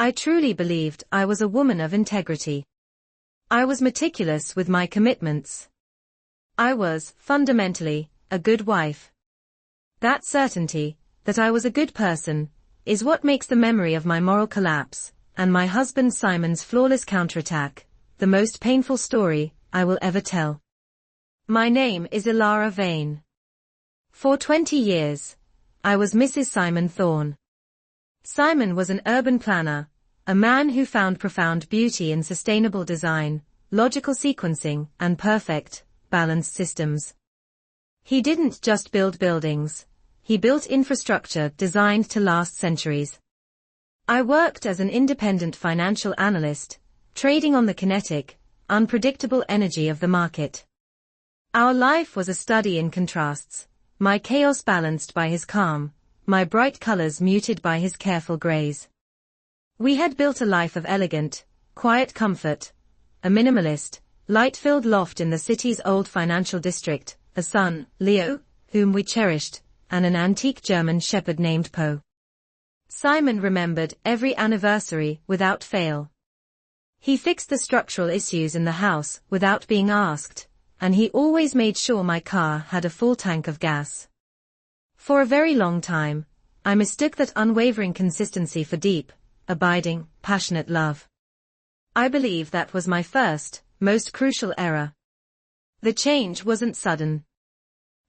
I truly believed I was a woman of integrity. I was meticulous with my commitments. I was, fundamentally, a good wife. That certainty, that I was a good person, is what makes the memory of my moral collapse, and my husband Simon's flawless counterattack, the most painful story I will ever tell. My name is Ilara Vane. For 20 years, I was Mrs. Simon Thorne. Simon was an urban planner, a man who found profound beauty in sustainable design, logical sequencing, and perfect, balanced systems. He didn't just build buildings, he built infrastructure designed to last centuries. I worked as an independent financial analyst, trading on the kinetic, unpredictable energy of the market. Our life was a study in contrasts, my chaos balanced by his calm, my bright colors muted by his careful grays. We had built a life of elegant, quiet comfort, a minimalist, light-filled loft in the city's old financial district, a son, Leo, whom we cherished, and an antique German shepherd named Poe. Simon remembered every anniversary without fail. He fixed the structural issues in the house without being asked, and he always made sure my car had a full tank of gas. For a very long time, I mistook that unwavering consistency for deep, abiding, passionate love. I believe that was my first, most crucial error. The change wasn't sudden.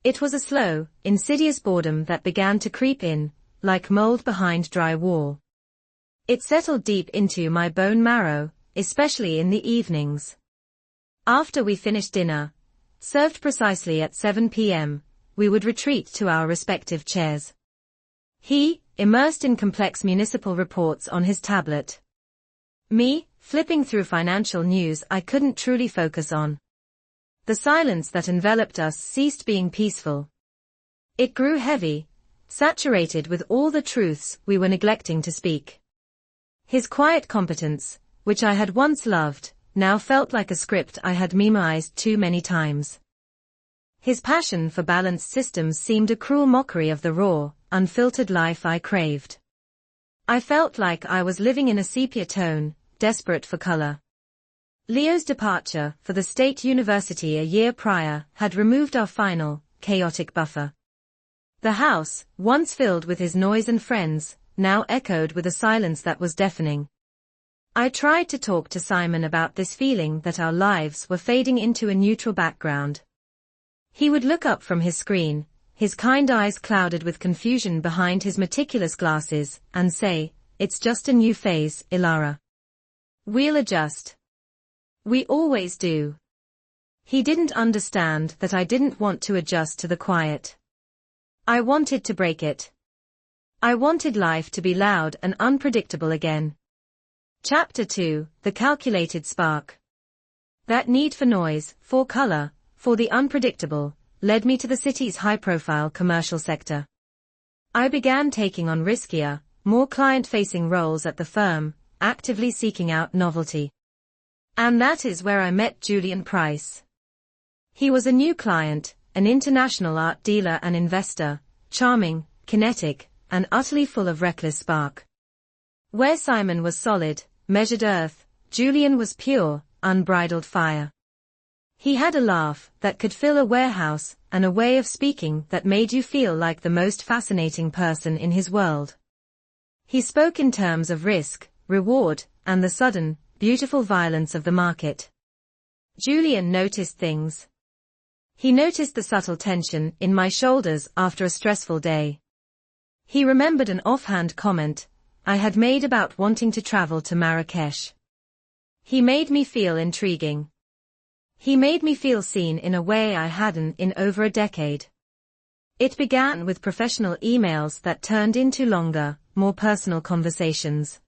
It was a slow, insidious boredom that began to creep in, like mold behind dry wall. It settled deep into my bone marrow, especially in the evenings. After we finished dinner, served precisely at 7 p.m., we would retreat to our respective chairs. He, immersed in complex municipal reports on his tablet. Me, flipping through financial news I couldn't truly focus on. The silence that enveloped us ceased being peaceful. It grew heavy, saturated with all the truths we were neglecting to speak. His quiet competence, which I had once loved, now felt like a script I had memorized too many times. His passion for balanced systems seemed a cruel mockery of the raw, unfiltered life I craved. I felt like I was living in a sepia tone, desperate for color. Leo's departure for the State University a year prior had removed our final, chaotic buffer. The house, once filled with his noise and friends, now echoed with a silence that was deafening. I tried to talk to Simon about this feeling that our lives were fading into a neutral background. He would look up from his screen, his kind eyes clouded with confusion behind his meticulous glasses, and say, "It's just a new phase, Ilara. We'll adjust. We always do." He didn't understand that I didn't want to adjust to the quiet. I wanted to break it. I wanted life to be loud and unpredictable again. Chapter 2, The Calculated Spark. That need for noise, for color, for the unpredictable, led me to the city's high-profile commercial sector. I began taking on riskier, more client-facing roles at the firm, actively seeking out novelty. And that is where I met Julian Price. He was a new client, an international art dealer and investor, charming, kinetic, and utterly full of reckless spark. Where Simon was solid, measured earth, Julian was pure, unbridled fire. He had a laugh that could fill a warehouse, and a way of speaking that made you feel like the most fascinating person in his world. He spoke in terms of risk, reward, and the sudden, beautiful violence of the market. Julian noticed things. He noticed the subtle tension in my shoulders after a stressful day. He remembered an offhand comment I had made about wanting to travel to Marrakesh. He made me feel intriguing. He made me feel seen in a way I hadn't in over a decade. It began with professional emails that turned into longer, more personal conversations.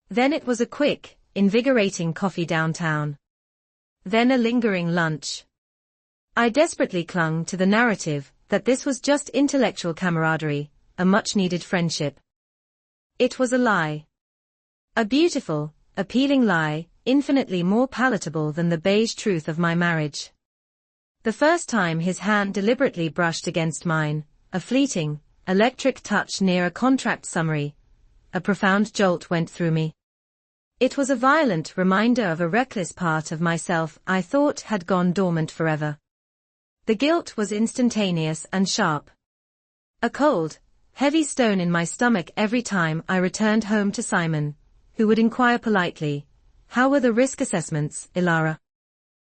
Then it was a quick, invigorating coffee downtown. Then a lingering lunch. I desperately clung to the narrative that this was just intellectual camaraderie, a much-needed friendship. It was a lie. A beautiful, appealing lie, infinitely more palatable than the beige truth of my marriage. The first time his hand deliberately brushed against mine, a fleeting, electric touch near a contract summary, a profound jolt went through me. It was a violent reminder of a reckless part of myself I thought had gone dormant forever. The guilt was instantaneous and sharp. A cold, heavy stone in my stomach every time I returned home to Simon, who would inquire politely, "How were the risk assessments, Ilara?"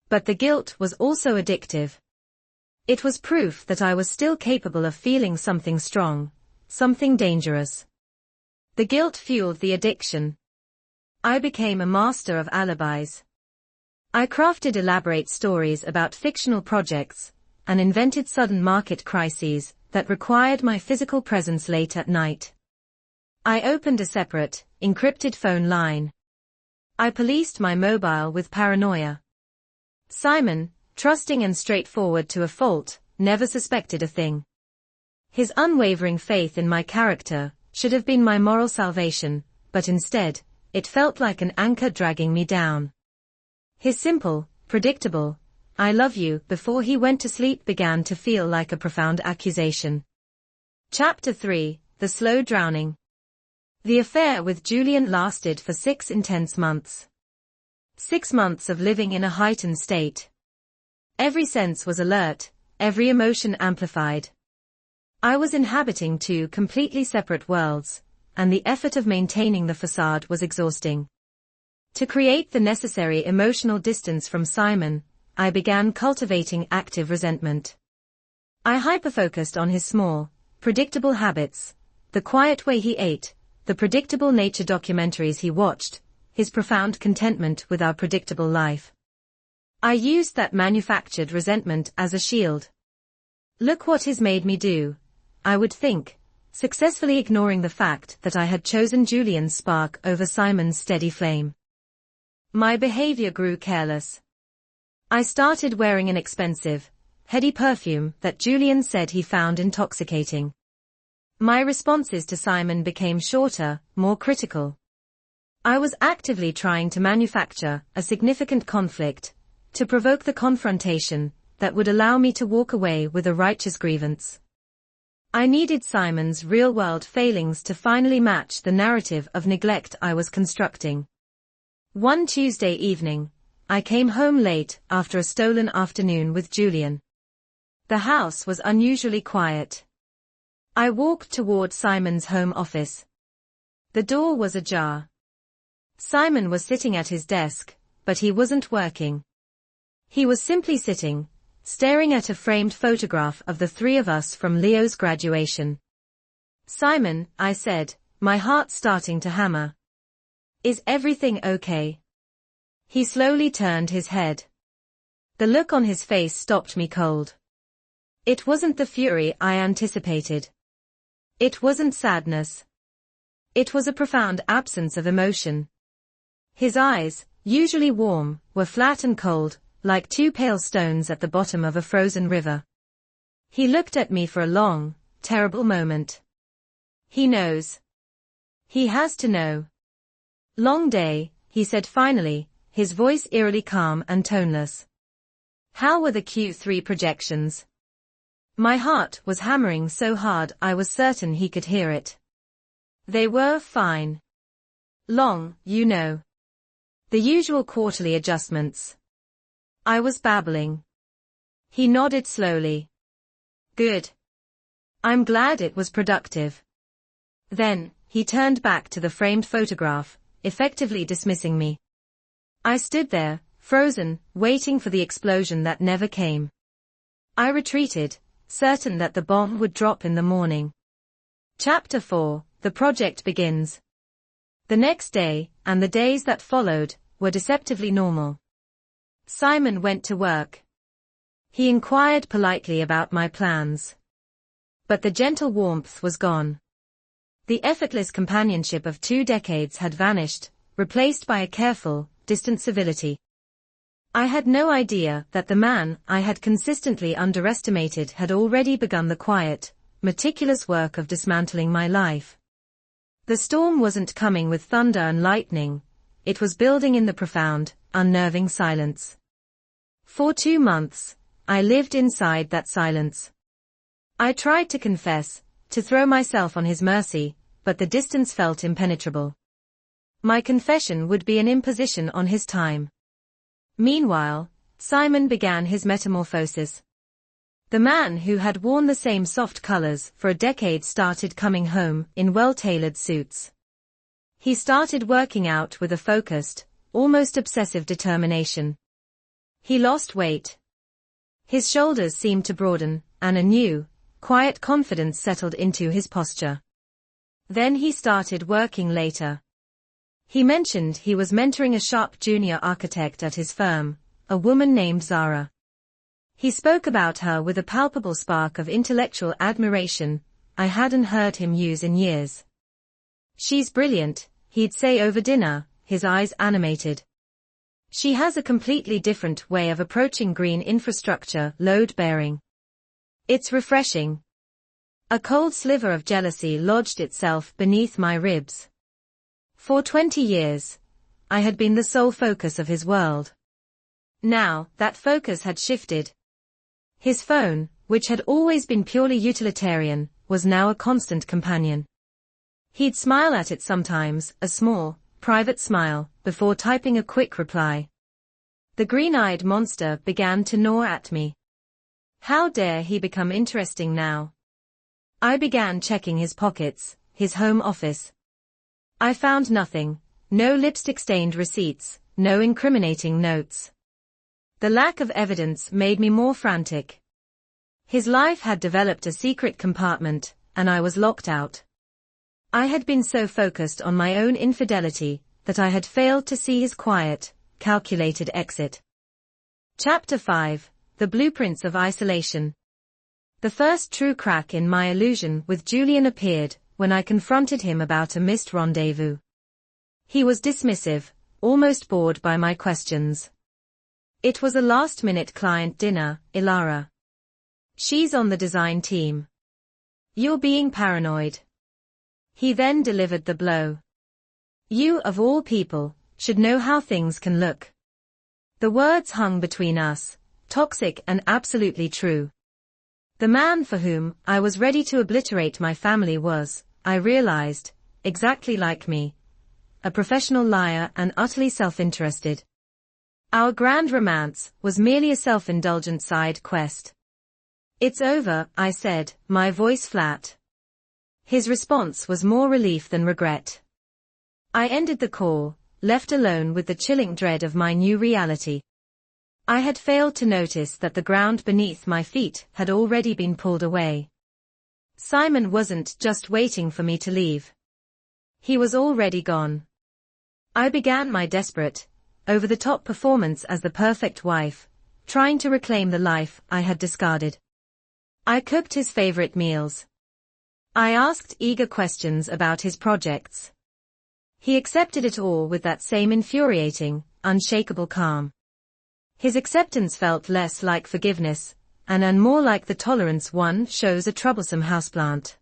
But the guilt was also addictive. It was proof that I was still capable of feeling something strong, something dangerous. The guilt fueled the addiction. I became a master of alibis. I crafted elaborate stories about fictional projects, and invented sudden market crises that required my physical presence late at night. I opened a separate, encrypted phone line. I policed my mobile with paranoia. Simon, trusting and straightforward to a fault, never suspected a thing. His unwavering faith in my character should have been my moral salvation, but instead, it felt like an anchor dragging me down. His simple, predictable, "I love you" before he went to sleep began to feel like a profound accusation. Chapter 3, The Slow Drowning. The affair with Julian lasted for 6 intense months. 6 months of living in a heightened state. Every sense was alert, every emotion amplified. I was inhabiting 2 completely separate worlds, and the effort of maintaining the facade was exhausting. To create the necessary emotional distance from Simon, I began cultivating active resentment. I hyperfocused on his small, predictable habits, the quiet way he ate, the predictable nature documentaries he watched, his profound contentment with our predictable life. I used that manufactured resentment as a shield. Look what he's made me do, I would think, successfully ignoring the fact that I had chosen Julian's spark over Simon's steady flame. My behavior grew careless. I started wearing an expensive, heady perfume that Julian said he found intoxicating. My responses to Simon became shorter, more critical. I was actively trying to manufacture a significant conflict, to provoke the confrontation that would allow me to walk away with a righteous grievance. I needed Simon's real-world failings to finally match the narrative of neglect I was constructing. One Tuesday evening, I came home late after a stolen afternoon with Julian. The house was unusually quiet. I walked toward Simon's home office. The door was ajar. Simon was sitting at his desk, but he wasn't working. He was simply sitting, staring at a framed photograph of the 3 of us from Leo's graduation. "Simon," I said, my heart starting to hammer. "Is everything okay?" He slowly turned his head. The look on his face stopped me cold. It wasn't the fury I anticipated. It wasn't sadness. It was a profound absence of emotion. His eyes, usually warm, were flat and cold, like 2 pale stones at the bottom of a frozen river. He looked at me for a long, terrible moment. "He knows. He has to know." "Long day," he said finally, his voice eerily calm and toneless. "How were the Q3 projections?" My heart was hammering so hard I was certain he could hear it. "They were fine. Long, you know. The usual quarterly adjustments." I was babbling. He nodded slowly. "Good. I'm glad it was productive." Then, he turned back to the framed photograph, effectively dismissing me. I stood there, frozen, waiting for the explosion that never came. I retreated, certain that the bomb would drop in the morning. Chapter 4, The Project Begins. The next day, and the days that followed, were deceptively normal. Simon went to work. He inquired politely about my plans. But the gentle warmth was gone. The effortless companionship of 2 decades had vanished, replaced by a careful, distant civility. I had no idea that the man I had consistently underestimated had already begun the quiet, meticulous work of dismantling my life. The storm wasn't coming with thunder and lightning, it was building in the profound, unnerving silence. For 2 months, I lived inside that silence. I tried to confess, to throw myself on his mercy, but the distance felt impenetrable. My confession would be an imposition on his time. Meanwhile, Simon began his metamorphosis. The man who had worn the same soft colors for a decade started coming home in well-tailored suits. He started working out with a focused, almost obsessive determination. He lost weight. His shoulders seemed to broaden, and a new, quiet confidence settled into his posture. Then he started working later. He mentioned he was mentoring a sharp junior architect at his firm, a woman named Zara. He spoke about her with a palpable spark of intellectual admiration I hadn't heard him use in years. "She's brilliant," he'd say over dinner, his eyes animated. "She has a completely different way of approaching green infrastructure load-bearing. It's refreshing." A cold sliver of jealousy lodged itself beneath my ribs. For 20 years, I had been the sole focus of his world. Now, that focus had shifted. His phone, which had always been purely utilitarian, was now a constant companion. He'd smile at it sometimes, a small, private smile, before typing a quick reply. The green-eyed monster began to gnaw at me. How dare he become interesting now? I began checking his pockets, his home office. I found nothing, no lipstick-stained receipts, no incriminating notes. The lack of evidence made me more frantic. His life had developed a secret compartment, and I was locked out. I had been so focused on my own infidelity that I had failed to see his quiet, calculated exit. Chapter 5: The Blueprints of Isolation. The first true crack in my illusion with Julian appeared when I confronted him about a missed rendezvous. He was dismissive, almost bored by my questions. "It was a last-minute client dinner, Ilara. She's on the design team. You're being paranoid." He then delivered the blow. "You, of all people, should know how things can look." The words hung between us, toxic and absolutely true. The man for whom I was ready to obliterate my family was, I realized, exactly like me. A professional liar and utterly self-interested. Our grand romance was merely a self-indulgent side quest. "It's over," I said, my voice flat. His response was more relief than regret. I ended the call, left alone with the chilling dread of my new reality. I had failed to notice that the ground beneath my feet had already been pulled away. Simon wasn't just waiting for me to leave. He was already gone. I began my desperate, over-the-top performance as the perfect wife, trying to reclaim the life I had discarded. I cooked his favorite meals. I asked eager questions about his projects. He accepted it all with that same infuriating, unshakable calm. His acceptance felt less like forgiveness, and more like the tolerance one shows a troublesome houseplant.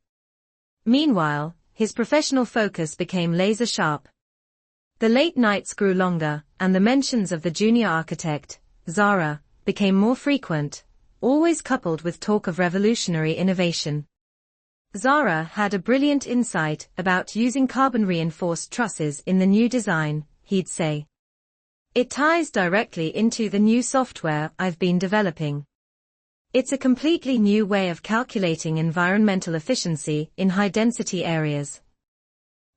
Meanwhile, his professional focus became laser-sharp. The late nights grew longer, and the mentions of the junior architect, Zara, became more frequent, always coupled with talk of revolutionary innovation. Zara had a brilliant insight about using carbon-reinforced trusses in the new design, he'd say. "It ties directly into the new software I've been developing. It's a completely new way of calculating environmental efficiency in high-density areas.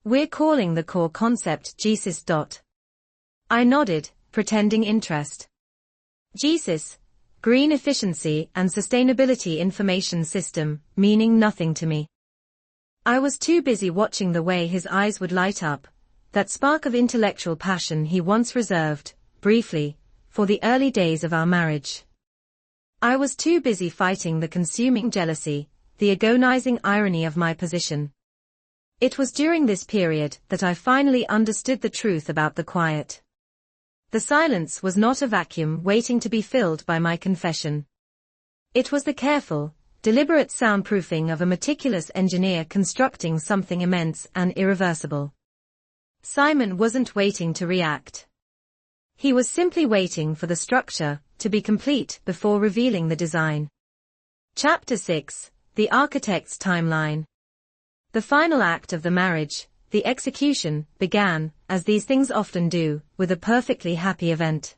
We're calling the core concept GESIS. I nodded, pretending interest. GESIS, Green Efficiency and Sustainability Information System, meaning nothing to me. I was too busy watching the way his eyes would light up, that spark of intellectual passion he once reserved, briefly, for the early days of our marriage. I was too busy fighting the consuming jealousy, the agonizing irony of my position. It was during this period that I finally understood the truth about the quiet. The silence was not a vacuum waiting to be filled by my confession. It was the careful, deliberate soundproofing of a meticulous engineer constructing something immense and irreversible. Simon wasn't waiting to react. He was simply waiting for the structure to be complete before revealing the design. Chapter 6: The Architect's Timeline. The final act of the marriage, the execution, began, as these things often do, with a perfectly happy event.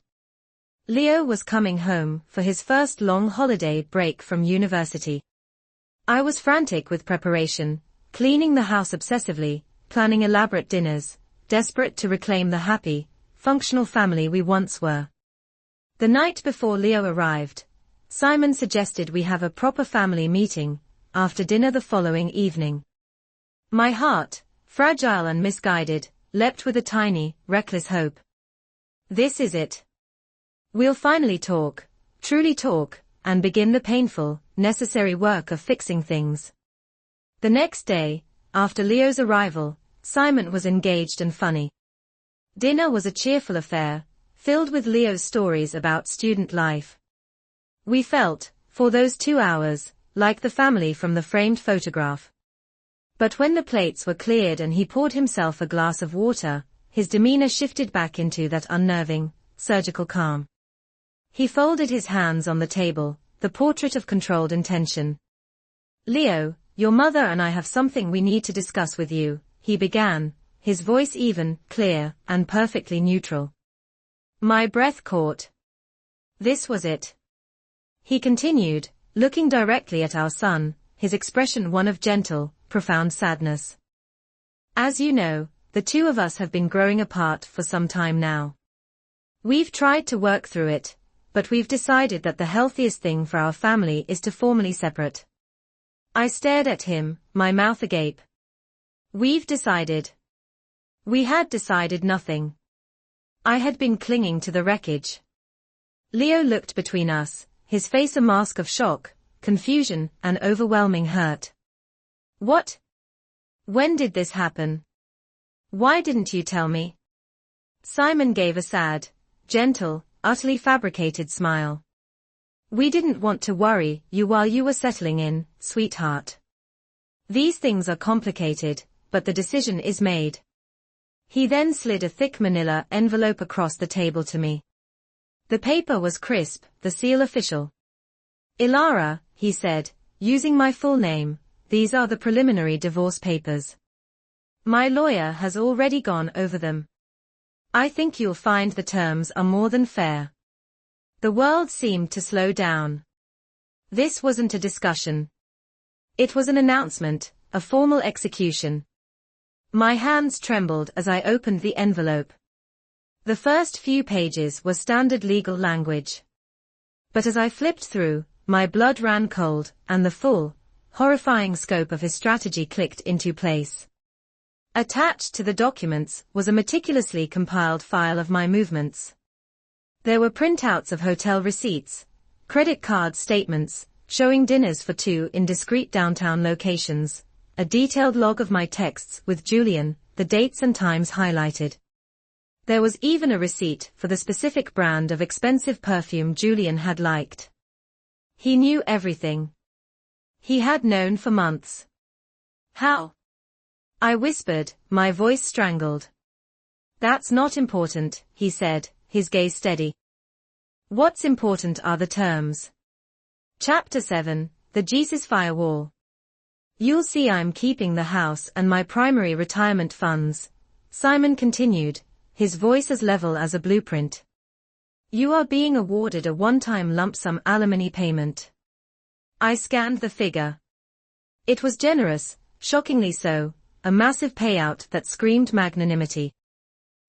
Leo was coming home for his first long holiday break from university. I was frantic with preparation, cleaning the house obsessively, planning elaborate dinners, desperate to reclaim the happy, functional family we once were. The night before Leo arrived, Simon suggested we have a proper family meeting, after dinner the following evening. My heart, fragile and misguided, leapt with a tiny, reckless hope. This is it. We'll finally talk, truly talk, and begin the painful, necessary work of fixing things. The next day, after Leo's arrival, Simon was engaged and funny. Dinner was a cheerful affair, filled with Leo's stories about student life. We felt, for those 2 hours, like the family from the framed photograph. But when the plates were cleared and he poured himself a glass of water, his demeanor shifted back into that unnerving, surgical calm. He folded his hands on the table, the portrait of controlled intention. "Leo, your mother and I have something we need to discuss with you," he began, his voice even, clear, and perfectly neutral. My breath caught. This was it. He continued, looking directly at our son, his expression one of gentle, profound sadness. "As you know, the two of us have been growing apart for some time now. We've tried to work through it, but we've decided that the healthiest thing for our family is to formally separate." I stared at him, my mouth agape. We've decided. We had decided nothing. I had been clinging to the wreckage. Leo looked between us, his face a mask of shock, confusion, and overwhelming hurt. "What? When did this happen? Why didn't you tell me?" Simon gave a sad, gentle, utterly fabricated smile. "We didn't want to worry you while you were settling in, sweetheart. These things are complicated, but the decision is made." He then slid a thick manila envelope across the table to me. The paper was crisp, the seal official. "Ilara," he said, using my full name, "these are the preliminary divorce papers. My lawyer has already gone over them. I think you'll find the terms are more than fair." The world seemed to slow down. This wasn't a discussion. It was an announcement, a formal execution. My hands trembled as I opened the envelope. The first few pages were standard legal language. But as I flipped through, my blood ran cold, and the full, horrifying scope of his strategy clicked into place. Attached to the documents was a meticulously compiled file of my movements. There were printouts of hotel receipts, credit card statements, showing dinners for two in discreet downtown locations, a detailed log of my texts with Julian, the dates and times highlighted. There was even a receipt for the specific brand of expensive perfume Julian had liked. He knew everything. He had known for months. "How?" I whispered, my voice strangled. "That's not important," he said, his gaze steady. "What's important are the terms." Chapter 7, The Jesus Firewall. "You'll see I'm keeping the house and my primary retirement funds," Simon continued, his voice as level as a blueprint. "You are being awarded a one-time lump sum alimony payment." I scanned the figure. It was generous, shockingly so, a massive payout that screamed magnanimity.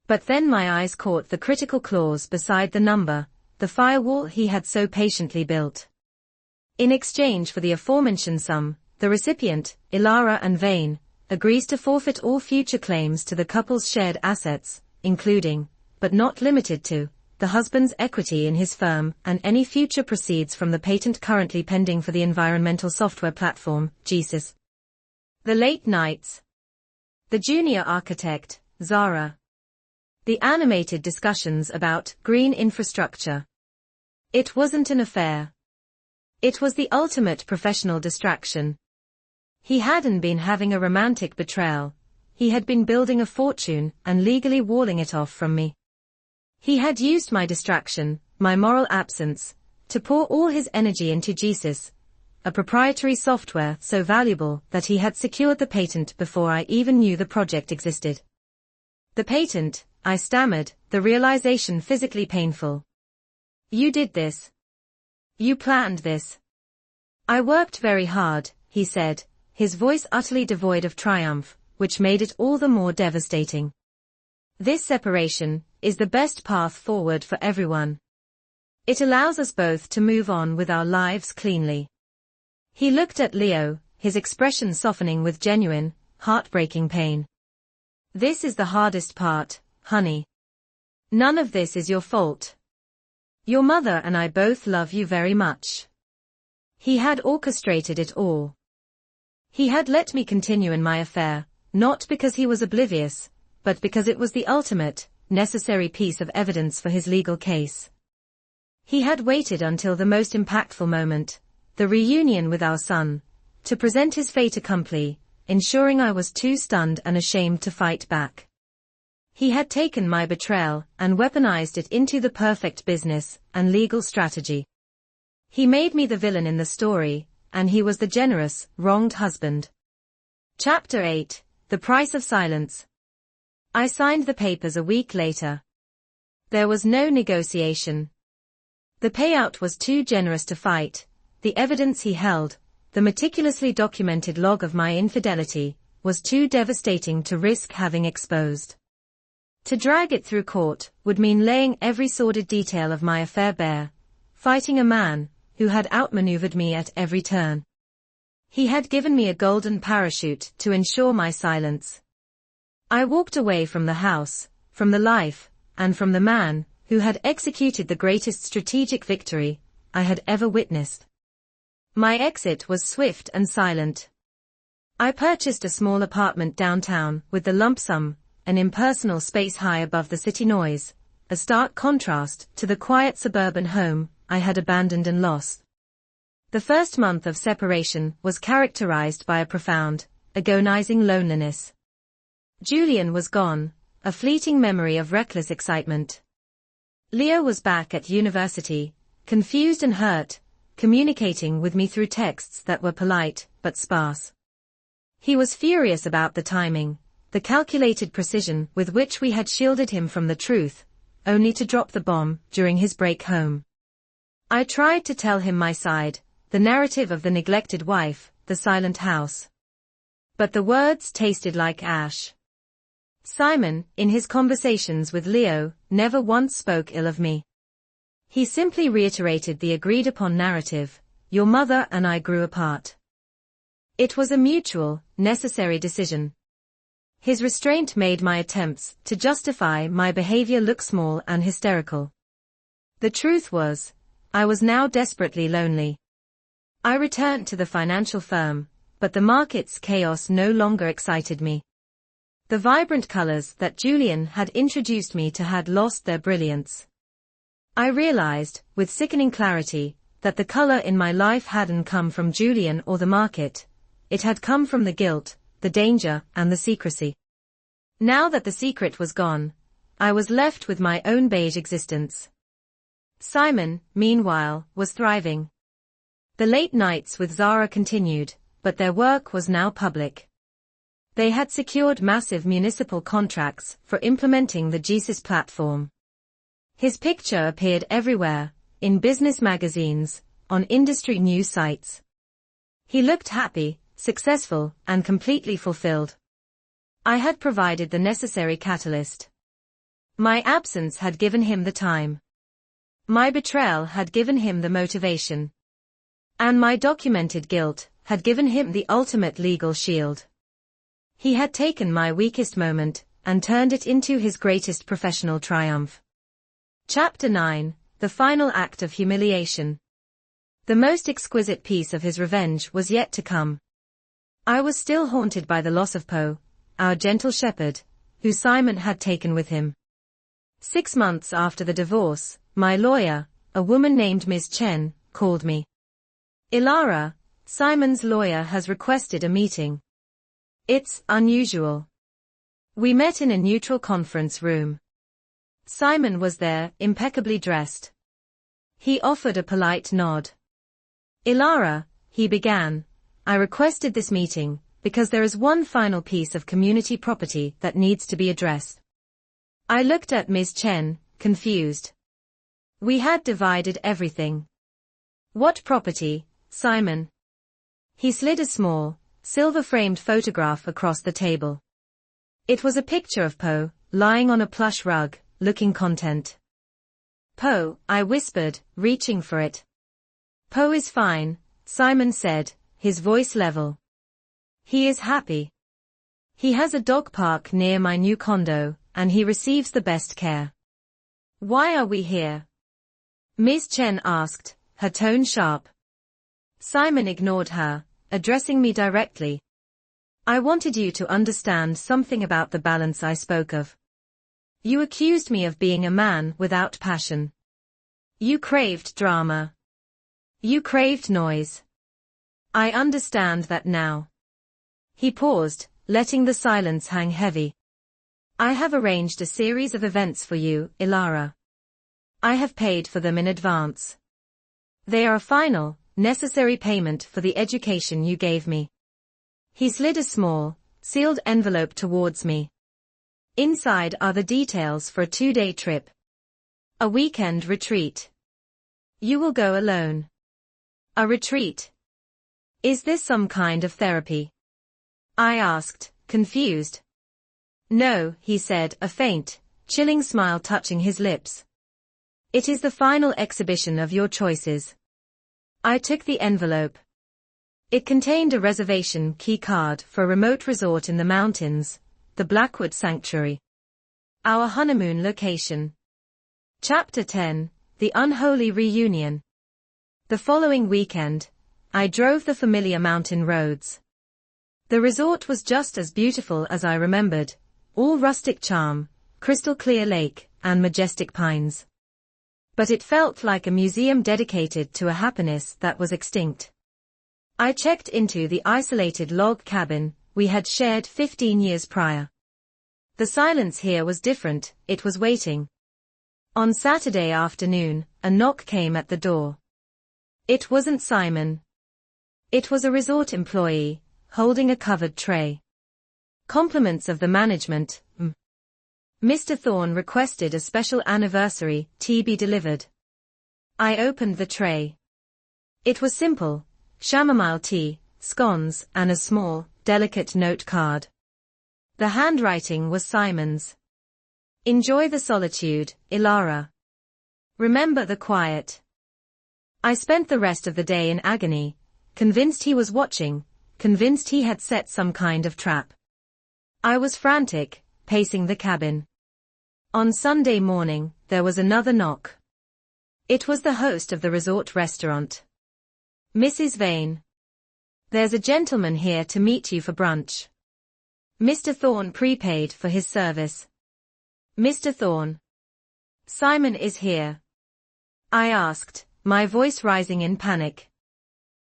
But then my eyes caught the critical clause beside the number, the firewall he had so patiently built. In exchange for the aforementioned sum, the recipient, Ilara and Vane, agrees to forfeit all future claims to the couple's shared assets, including, but not limited to, the husband's equity in his firm and any future proceeds from the patent currently pending for the environmental software platform, Jesus. The late nights. The junior architect, Zara. The animated discussions about green infrastructure. It wasn't an affair. It was the ultimate professional distraction. He hadn't been having a romantic betrayal. He had been building a fortune and legally walling it off from me. He had used my distraction, my moral absence, to pour all his energy into Jesus, a proprietary software so valuable that he had secured the patent before I even knew the project existed. The patent, I stammered, the realization physically painful. You did this. You planned this. I worked very hard, he said, his voice utterly devoid of triumph, which made it all the more devastating. This separation is the best path forward for everyone. It allows us both to move on with our lives cleanly. He looked at Leo, his expression softening with genuine, heartbreaking pain. This is the hardest part, honey. None of this is your fault. Your mother and I both love you very much. He had orchestrated it all. He had let me continue in my affair, not because he was oblivious, but because it was the ultimate, necessary piece of evidence for his legal case. He had waited until the most impactful moment, the reunion with our son, to present his fait accompli, ensuring I was too stunned and ashamed to fight back. He had taken my betrayal and weaponized it into the perfect business and legal strategy. He made me the villain in the story, and he was the generous, wronged husband. Chapter 8, The Price of Silence. I signed the papers a week later. There was no negotiation. The payout was too generous to fight. The evidence he held, the meticulously documented log of my infidelity, was too devastating to risk having exposed. To drag it through court would mean laying every sordid detail of my affair bare, fighting a man who had outmaneuvered me at every turn. He had given me a golden parachute to ensure my silence. I walked away from the house, from the life, and from the man who had executed the greatest strategic victory I had ever witnessed. My exit was swift and silent. I purchased a small apartment downtown with the lump sum, an impersonal space high above the city noise, a stark contrast to the quiet suburban home I had abandoned and lost. The first month of separation was characterized by a profound, agonizing loneliness. Julian was gone, a fleeting memory of reckless excitement. Leo was back at university, confused and hurt, communicating with me through texts that were polite but sparse. He was furious about the timing, the calculated precision with which we had shielded him from the truth, only to drop the bomb during his break home. I tried to tell him my side, the narrative of the neglected wife, the silent house. But the words tasted like ash. Simon, in his conversations with Leo, never once spoke ill of me. He simply reiterated the agreed-upon narrative, your mother and I grew apart. It was a mutual, necessary decision. His restraint made my attempts to justify my behavior look small and hysterical. The truth was, I was now desperately lonely. I returned to the financial firm, but the market's chaos no longer excited me. The vibrant colors that Julian had introduced me to had lost their brilliance. I realized, with sickening clarity, that the color in my life hadn't come from Julian or the market. It had come from the guilt, the danger, and the secrecy. Now that the secret was gone, I was left with my own beige existence. Simon, meanwhile, was thriving. The late nights with Zara continued, but their work was now public. They had secured massive municipal contracts for implementing the Jesus platform. His picture appeared everywhere, in business magazines, on industry news sites. He looked happy, successful, and completely fulfilled. I had provided the necessary catalyst. My absence had given him the time. My betrayal had given him the motivation. And my documented guilt had given him the ultimate legal shield. He had taken my weakest moment and turned it into his greatest professional triumph. Chapter 9, The Final Act of Humiliation. The most exquisite piece of his revenge was yet to come. I was still haunted by the loss of Poe, our gentle shepherd, who Simon had taken with him. 6 months after the divorce, my lawyer, a woman named Ms. Chen, called me. Ilara, Simon's lawyer has requested a meeting. It's unusual. We met in a neutral conference room. Simon was there, impeccably dressed. He offered a polite nod. Ilara, he began, I requested this meeting because there is one final piece of community property that needs to be addressed. I looked at Ms. Chen, confused. We had divided everything. What property, Simon? He slid a small, silver-framed photograph across the table. It was a picture of Poe, lying on a plush rug, looking content. Poe, I whispered, reaching for it. Poe is fine, Simon said, his voice level. He is happy. He has a dog park near my new condo, and he receives the best care. Why are we here? Ms. Chen asked, her tone sharp. Simon ignored her, addressing me directly. I wanted you to understand something about the balance I spoke of. You accused me of being a man without passion. You craved drama. You craved noise. I understand that now. He paused, letting the silence hang heavy. I have arranged a series of events for you, Ilara. I have paid for them in advance. They are a final, necessary payment for the education you gave me. He slid a small, sealed envelope towards me. Inside are the details for a 2-day trip. A weekend retreat. You will go alone. A retreat. Is this some kind of therapy? I asked, confused. No, he said, a faint, chilling smile touching his lips. It is the final exhibition of your choices. I took the envelope. It contained a reservation key card for a remote resort in the mountains, the Blackwood Sanctuary. Our honeymoon location. Chapter 10, The Unholy Reunion. The following weekend, I drove the familiar mountain roads. The resort was just as beautiful as I remembered, all rustic charm, crystal clear lake, and majestic pines. But it felt like a museum dedicated to a happiness that was extinct. I checked into the isolated log cabin we had shared 15 years prior. The silence here was different, it was waiting. On Saturday afternoon, a knock came at the door. It wasn't Simon. It was a resort employee, holding a covered tray. Compliments of the management, Mr. Thorne requested a special anniversary tea be delivered. I opened the tray. It was simple, chamomile tea, scones, and a small, delicate note card. The handwriting was Simon's. Enjoy the solitude, Ilara. Remember the quiet. I spent the rest of the day in agony, convinced he was watching, convinced he had set some kind of trap. I was frantic, pacing the cabin. On Sunday morning, there was another knock. It was the host of the resort restaurant. Mrs. Vane. There's a gentleman here to meet you for brunch. Mr. Thorne prepaid for his service. Mr. Thorne. Simon is here. I asked, my voice rising in panic.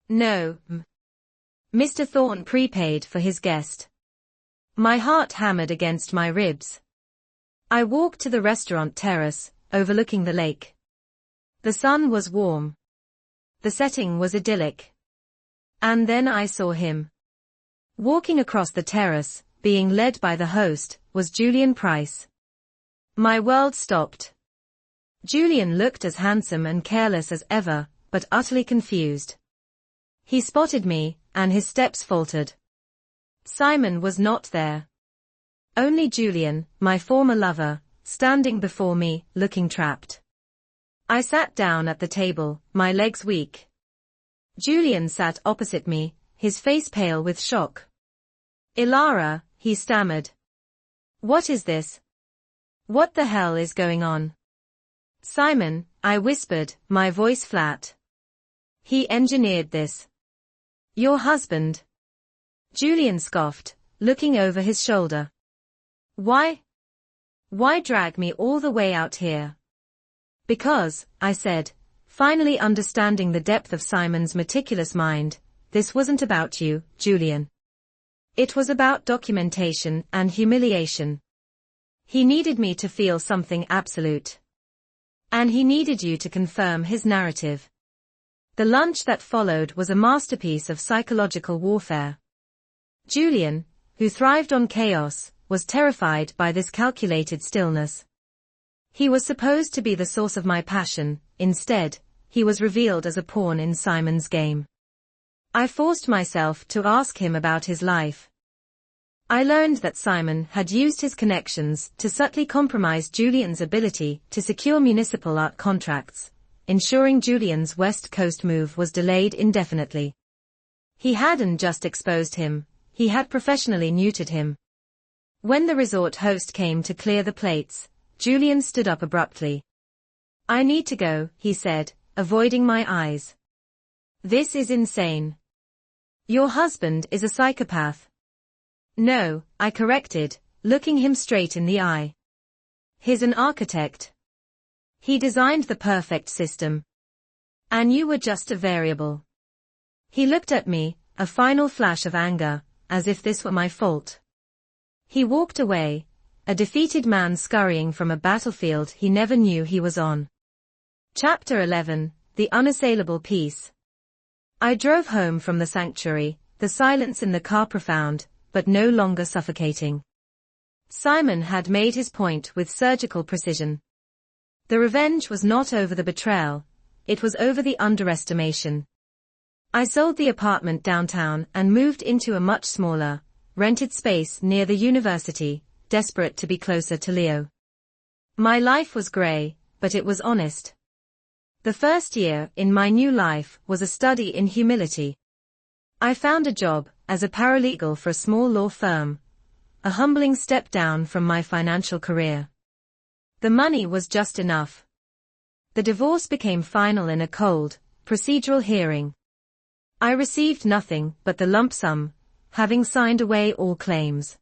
No, Mr. Thorne prepaid for his guest. My heart hammered against my ribs. I walked to the restaurant terrace, overlooking the lake. The sun was warm. The setting was idyllic. And then I saw him. Walking across the terrace, being led by the host, was Julian Price. My world stopped. Julian looked as handsome and careless as ever, but utterly confused. He spotted me, and his steps faltered. Simon was not there. Only Julian, my former lover, standing before me, looking trapped. I sat down at the table, my legs weak. Julian sat opposite me, his face pale with shock. Ilara, he stammered. What is this? What the hell is going on? Simon, I whispered, my voice flat. He engineered this. Your husband. Julian scoffed, looking over his shoulder. Why? Why drag me all the way out here? Because, I said, finally understanding the depth of Simon's meticulous mind, this wasn't about you, Julian. It was about documentation and humiliation. He needed me to feel something absolute. And he needed you to confirm his narrative. The lunch that followed was a masterpiece of psychological warfare. Julian, who thrived on chaos, was terrified by this calculated stillness. He was supposed to be the source of my passion. Instead, he was revealed as a pawn in Simon's game. I forced myself to ask him about his life. I learned that Simon had used his connections to subtly compromise Julian's ability to secure municipal art contracts, ensuring Julian's West Coast move was delayed indefinitely. He hadn't just exposed him, he had professionally neutered him. When the resort host came to clear the plates, Julian stood up abruptly. "I need to go," he said, avoiding my eyes. "This is insane. Your husband is a psychopath." "No," I corrected, looking him straight in the eye. "He's an architect. He designed the perfect system. And you were just a variable." He looked at me, a final flash of anger, as if this were my fault. He walked away, a defeated man scurrying from a battlefield he never knew he was on. Chapter 11, The Unassailable Peace. I drove home from the sanctuary, the silence in the car profound, but no longer suffocating. Simon had made his point with surgical precision. The revenge was not over the betrayal, it was over the underestimation. I sold the apartment downtown and moved into a much smaller, rented space near the university, desperate to be closer to Leo. My life was grey, but it was honest. The first year in my new life was a study in humility. I found a job as a paralegal for a small law firm, a humbling step down from my financial career. The money was just enough. The divorce became final in a cold, procedural hearing. I received nothing but the lump sum, having signed away all claims.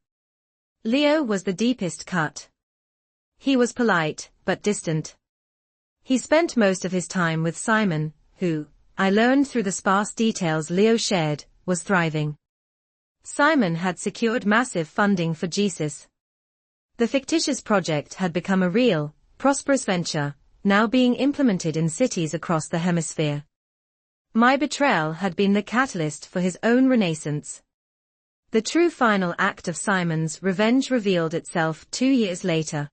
Leo was the deepest cut. He was polite, but distant. He spent most of his time with Simon, who, I learned through the sparse details Leo shared, was thriving. Simon had secured massive funding for Jesus. The fictitious project had become a real, prosperous venture, now being implemented in cities across the hemisphere. My betrayal had been the catalyst for his own renaissance. The true final act of Simon's revenge revealed itself 2 years later.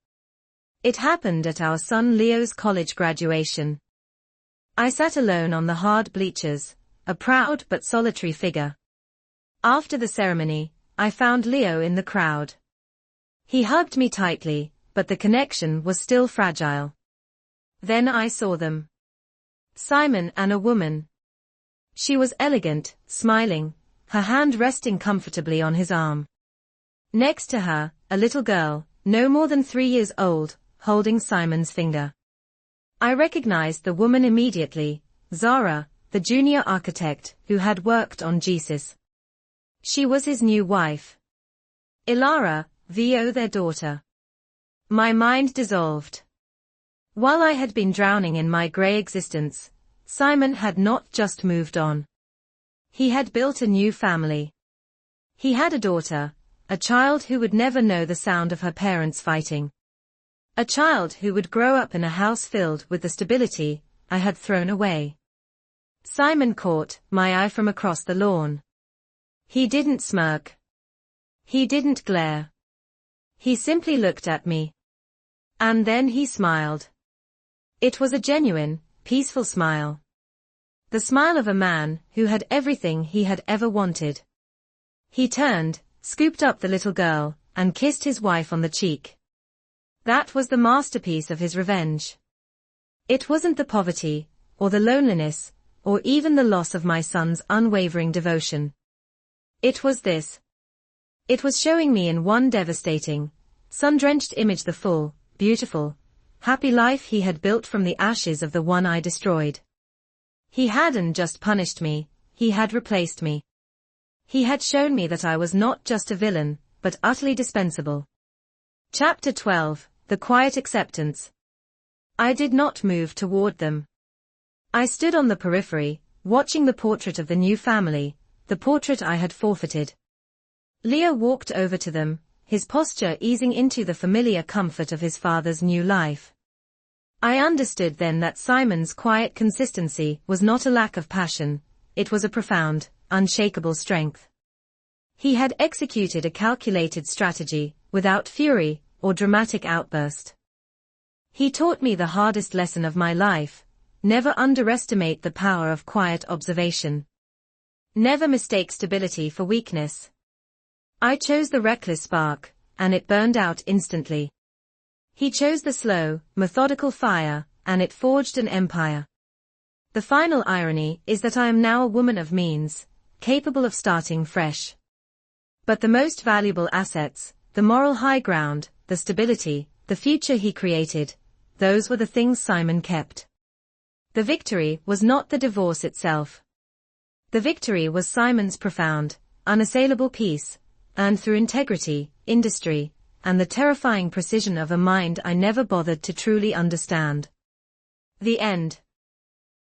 It happened at our son Leo's college graduation. I sat alone on the hard bleachers, a proud but solitary figure. After the ceremony, I found Leo in the crowd. He hugged me tightly, but the connection was still fragile. Then I saw them. Simon and a woman. She was elegant, smiling, her hand resting comfortably on his arm. Next to her, a little girl, no more than 3 years old, holding Simon's finger. I recognized the woman immediately, Zara, the junior architect who had worked on Jesus. She was his new wife. Ilara, VO their daughter. My mind dissolved. While I had been drowning in my grey existence, Simon had not just moved on. He had built a new family. He had a daughter, a child who would never know the sound of her parents fighting. A child who would grow up in a house filled with the stability I had thrown away. Simon caught my eye from across the lawn. He didn't smirk. He didn't glare. He simply looked at me. And then he smiled. It was a genuine, peaceful smile. The smile of a man who had everything he had ever wanted. He turned, scooped up the little girl, and kissed his wife on the cheek. That was the masterpiece of his revenge. It wasn't the poverty, or the loneliness, or even the loss of my son's unwavering devotion. It was this. It was showing me in one devastating, sun-drenched image the full, beautiful, happy life he had built from the ashes of the one I destroyed. He hadn't just punished me, he had replaced me. He had shown me that I was not just a villain, but utterly dispensable. Chapter 12, The Quiet Acceptance. I did not move toward them. I stood on the periphery, watching the portrait of the new family, the portrait I had forfeited. Leo walked over to them, his posture easing into the familiar comfort of his father's new life. I understood then that Simon's quiet consistency was not a lack of passion, it was a profound, unshakable strength. He had executed a calculated strategy, without fury or dramatic outburst. He taught me the hardest lesson of my life: never underestimate the power of quiet observation. Never mistake stability for weakness. I chose the reckless spark, and it burned out instantly. He chose the slow, methodical fire, and it forged an empire. The final irony is that I am now a woman of means, capable of starting fresh. But the most valuable assets, the moral high ground, the stability, the future he created, those were the things Simon kept. The victory was not the divorce itself. The victory was Simon's profound, unassailable peace, earned through integrity, industry, and the terrifying precision of a mind I never bothered to truly understand. The end.